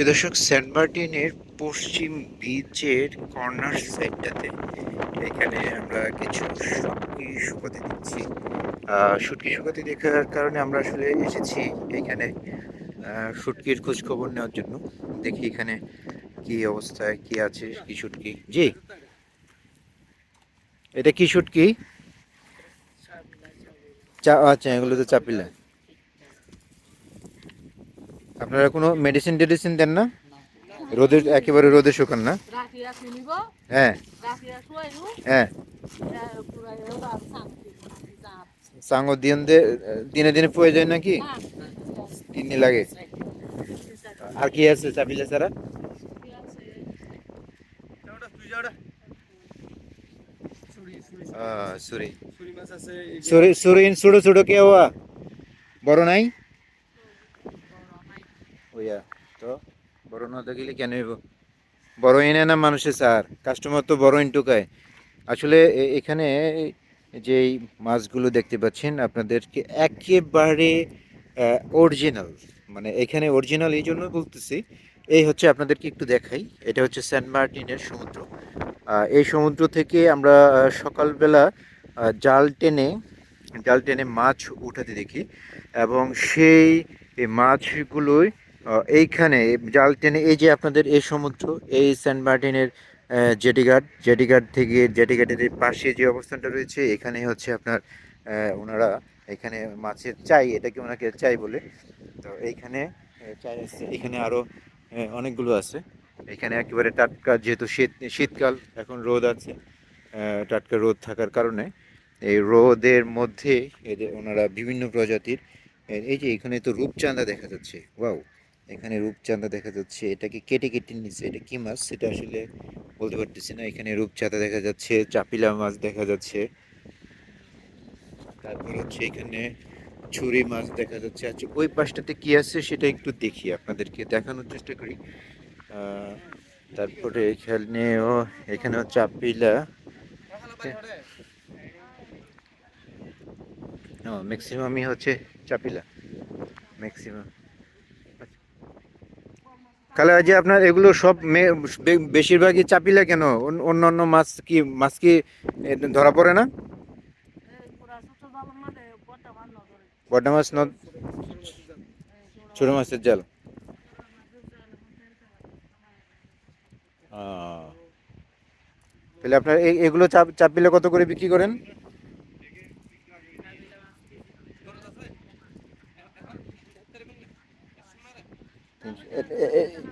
প্রিয় দর্শক, সেন্ট মার্টিনের পশ্চিম বিচের কর্নার সাইডটাতে এখানে আমরা কিছু শুটকি শুকাতে দিচ্ছি। শুটকি শুকাতে দেখার কারণে আমরা আসলে এসেছি এখানে শুটকির খোঁজ খবর নেওয়ার জন্য। দেখি এখানে কি অবস্থায় কি আছে, কি শুটকি। জি, এটা কি শুটকি? আচ্ছা, এগুলো তো চাপিলা। আপনারা কোনো মেডিসিন টেডিসিন দেন না? রোদে একেবারে রোদে শুকান না? হ্যাঁ, হ্যাঁ। সাঙ্গ দিনে দিনে পড়ে যায় নাকি? দিনে লাগে। আর কি আছে চাপিলা ছাড়া? সরি, সরি, ছোট ছোট কে হওয়া বড় নাই? ওইয়া তো বড় না থাকিলে কেন হইব? বড় এনে না মানুষের স্যার, কাস্টমার তো বড় ইনটুকায়। আসলে এখানে যেই মাছগুলো দেখতে পাচ্ছেন আপনাদেরকে একেবারে অরিজিনাল, মানে এখানে অরিজিনাল এই জন্য বলতেছি। এই হচ্ছে আপনাদেরকে একটু দেখাই, এটা হচ্ছে সেন্ট মার্টিনের সমুদ্র। এই সমুদ্র থেকে আমরা সকালবেলা জাল টেনে মাছ উঠাতে দেখি, এবং সেই মাছগুলোই এইখানে জাল টেনে, এই যে আপনাদের এই সমুদ্র, এই সেন্ট মার্টিনের জেটিঘাট থেকে, জেটিঘাটের পাশে যে অবস্থানটা রয়েছে এখানে হচ্ছে আপনার ওনারা এখানে মাছের চাই, এটাকে ওনাকে চাই বলে। তো এইখানে চাই আছে, এখানে আরও অনেকগুলো আছে। এখানে একেবারে টাটকা, যেহেতু শীতকাল, এখন রোদ আছে। টাটকা রোদ থাকার কারণে এই রোদের মধ্যে এদের ওনারা বিভিন্ন প্রজাতির এই যে এখানে তো রূপচাঁদা দেখা যাচ্ছে, ওয়াও! এখানে রূপচাঁদা দেখা যাচ্ছে, এটাকে কেটে কেটে নিচ্ছে, এটা কি মাছ সেটা আসলে বলতে পারতেছি না। এখানে রূপচাঁদা দেখা যাচ্ছে, চাপিলা মাছ দেখা যাচ্ছে, তারপর হচ্ছে এখানে ছুরি মাছ দেখা যাচ্ছে। আচ্ছা, ওই পাশটাতে কি আছে সেটা একটু দেখি, আপনাদেরকে দেখানোর চেষ্টা করি। আহ, তারপরে এখানেও এখানেও চাপিলা, ম্যাক্সিমামই হচ্ছে চাপিলা, ম্যাক্সিমাম। তাহলে যে আপনার এগুলো সব বেশিরভাগই চাপিলা কেন? অন্যান্য মাছ কি ধরা পড়ে না? বড় মাছ ছোট মাছের জাল। আহ, তাহলে আপনার এগুলো চাপিলা কত করে বিক্রি করেন?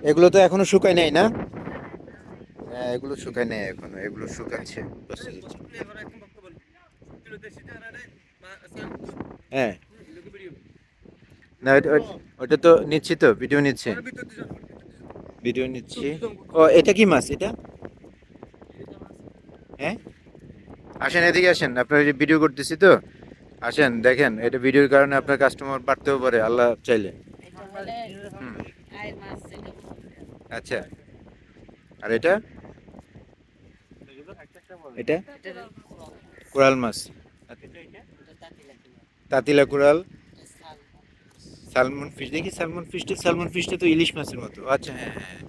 এগুলো তো এখনো শুকায় নাই না? হ্যাঁ, এগুলো শুকায় নাই এখনো, এগুলো শুকাচ্ছে। হ্যাঁ, না ওটা তো নিচ্ছি, তো ভিডিও নিচ্ছে, ভিডিও নিচ্ছি। ও, এটা কি মাছ এটা? হ্যাঁ, আসেন এদিকে আসেন, আপনার যে ভিডিও করতেছি তো, আসেন দেখেন, এটা ভিডিওর কারণে আপনার কাস্টমার বাড়তেও পারে আল্লাহ চাইলে। হুম, আচ্ছা। আর এটা? এটা কোরাল মাছ, তাতিলা কোরাল, সালমন ফিশ। দেখি সালমন ফিশটা তো ইলিশ মাছের মতো। আচ্ছা, হ্যাঁ হ্যাঁ হ্যাঁ।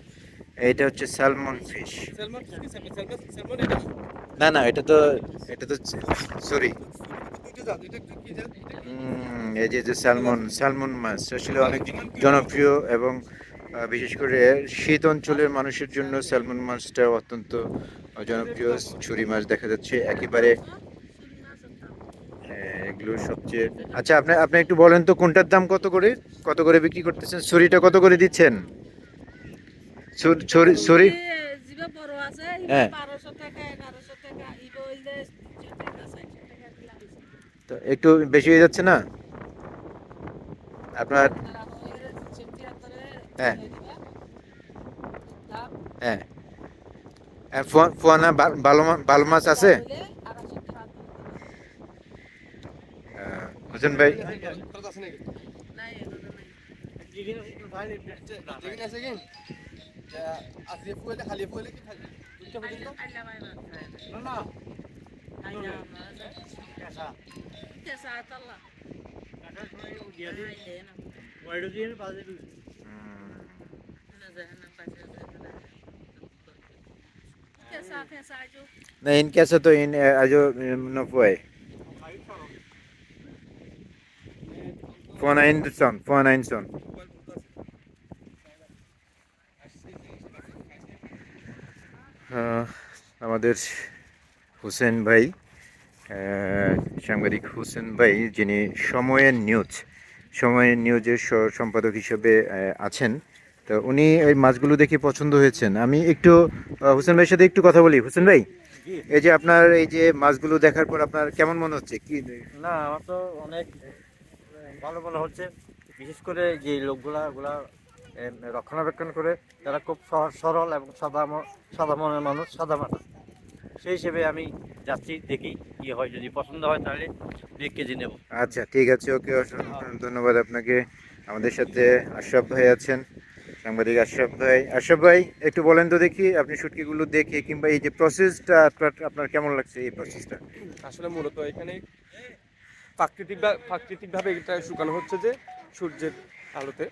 এটা হচ্ছে সালমন ফিশ। না না, এটা তো সরি। এই যে সালমন মাছ আসলে অনেক জনপ্রিয়, এবং বিশেষ করে শীত অঞ্চলের মানুষের জন্য স্যালমন মাছটা অত্যন্ত জনপ্রিয়। ছুরি মাছ দেখা যাচ্ছে একেবারে এগুলো সবচেয়ে। আচ্ছা, আপনি আপনি একটু বলেন তো কোনটার দাম কত করে বিক্রি করতেছেন? ছুরিটা কত করে দিচ্ছেন? ছুরি, হ্যাঁ। তো একটু বেশি হয়ে যাচ্ছে না আপনার? হ্যাঁ, হ্যাঁ। ফোয়ানা ভালো মাছ আছে? হোসেন ভাই, Na in casa to in ajo no puoi. Phone in son. আমাদের হোসেন ভাই, সাংবাদিক হোসেন ভাই, যিনি সময়ের নিউজের সম্পাদক হিসেবে আছেন। তো উনি এই মাছগুলো দেখে পছন্দ হয়েছেন। আমি একটু হোসেন ভাইয়ের সাথে একটু কথা বলি। হোসেন ভাই, এই যে আপনার এই যে মাছগুলো দেখার পর আপনার কেমন মনে হচ্ছে? কি না, আমার তো অনেক ভালো মনে হচ্ছে। বিশেষ করে যে লোকগুলা রক্ষণাবেক্ষণ করে, তারা খুব সহজ সরল এবং সাদা মনের মানুষ, সাদা মাথা। সেই হিসেবে আমি যাচ্ছি, দেখি কি হয়। যদি পছন্দ হয় তাহলে 2 কেজি নেব। আচ্ছা, ঠিক আছে, ওকে, অসংখ্য ধন্যবাদ আপনাকে। আমাদের সাথে আশরাফ ভাই আছেন, সাংবাদিক আশরাফ ভাই। আশরাফ ভাই, একটু বলেন তো দেখি, আপনি শুটকিগুলো দেখে কিংবা এই যে প্রসেসটা আপনার কেমন লাগছে এই প্রসেসটা? আসলে মূলত এখানে প্রাকৃতিকভাবে এটা শুকানো হচ্ছে, যে সূর্যের আলোতে।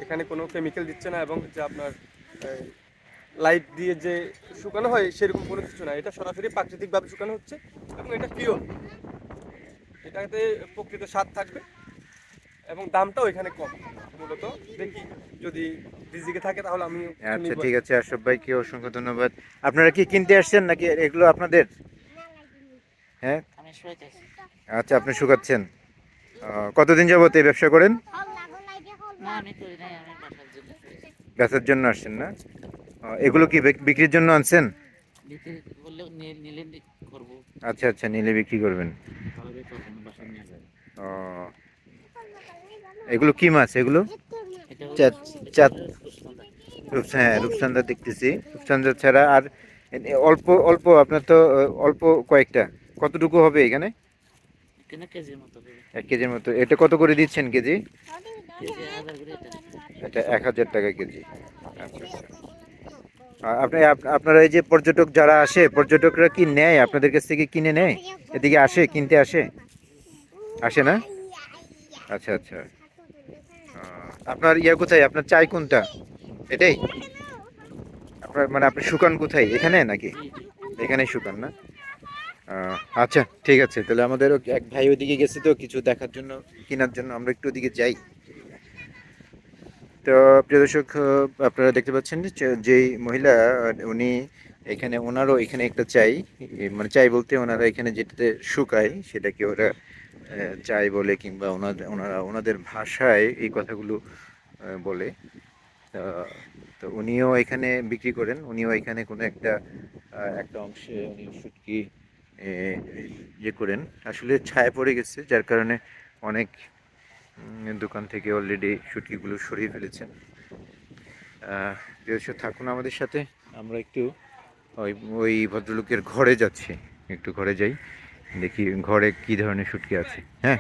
এখানে কোনো কেমিক্যাল দিচ্ছে না, এবং যে আপনার লাইট দিয়ে যে শুকানো হয় সেরকম কোনো কিছু না। এটা সরাসরি প্রাকৃতিকভাবে শুকানো হচ্ছে, এবং এটা পিওর। এটাতে প্রকৃত স্বাদ থাকবে, এবং দামটাও এখানে কম মূলত। দেখি যদি রিজিকে থাকে তাহলে আমি আচ্ছা, ঠিক আছে, আশরাফ ভাইকে অসংখ্য ধন্যবাদ। আপনারা কি কিনতে আসছেন নাকি এগুলো আপনাদের? হ্যাঁ, আচ্ছা, আপনি শুকাচ্ছেন। কতদিন যাবত এই ব্যবসা করেন? বেচার জন্য আসছেন না? এগুলো কি বিক্রির জন্য আনছেন? আচ্ছা আচ্ছা, নিলে বিক্রি করবেন। ও, এগুলো কি মাছ এগুলো? চাঁদ, হ্যাঁ, রূপচাঁদা দেখতেছি। রূপচাঁদা ছাড়া আর অল্প অল্প আপনার তো অল্প কয়েকটা। কতটুকু হবে এখানে? 1 কেজির মতো। এটা কত করে দিচ্ছেন কেজি? এটা 1000 টাকা কেজি। আচ্ছা আচ্ছা। আপনারা এই যে পর্যটক যারা আসে, পর্যটকরা কি নেয় আপনাদের কাছ থেকে, কিনে নেয়? এদিকে আসে, কিনতে আসে? আসে না? আচ্ছা আচ্ছা। আপনার কোথায়? আপনার চাই কোনটা? এটাই? আপনার মানে আপনি শুকান কোথায়, এখানে নাকি? এখানেই শুকান না? আচ্ছা, ঠিক আছে, তাহলে আমাদেরও এক ভাই ওইদিকে গেছে তো কিছু দেখার জন্য, কেনার জন্য, আমরা একটু ওদিকে যাই। তো প্রিয় দর্শক, আপনারা দেখতে পাচ্ছেন যে যেই মহিলা, উনি এখানে, ওনারও এখানে একটা চাই, মানে চাই বলতে ওনারা এখানে যেটাতে শুকায় সেটাকে ওরা চাই বলে, কিংবা ওনাদের ভাষায় এই কথাগুলো বলে। আহ, তো উনিও এখানে বিক্রি করেন, উনিও এখানে কোনো একটা অংশে উনি শুটকি ইয়ে করেন। আসলে ছায়া পড়ে গেছে, যার কারণে অনেক দোকান থেকে অলরেডি শুটকিগুলো সরিয়ে ফেলেছেন। প্রিয় থাকুন আমাদের সাথে, আমরা একটু ওই ওই ভদ্রলোকের ঘরে যাচ্ছি। একটু ঘরে যাই, দেখি ঘরে কি ধরনের শুটকি আছে। হ্যাঁ।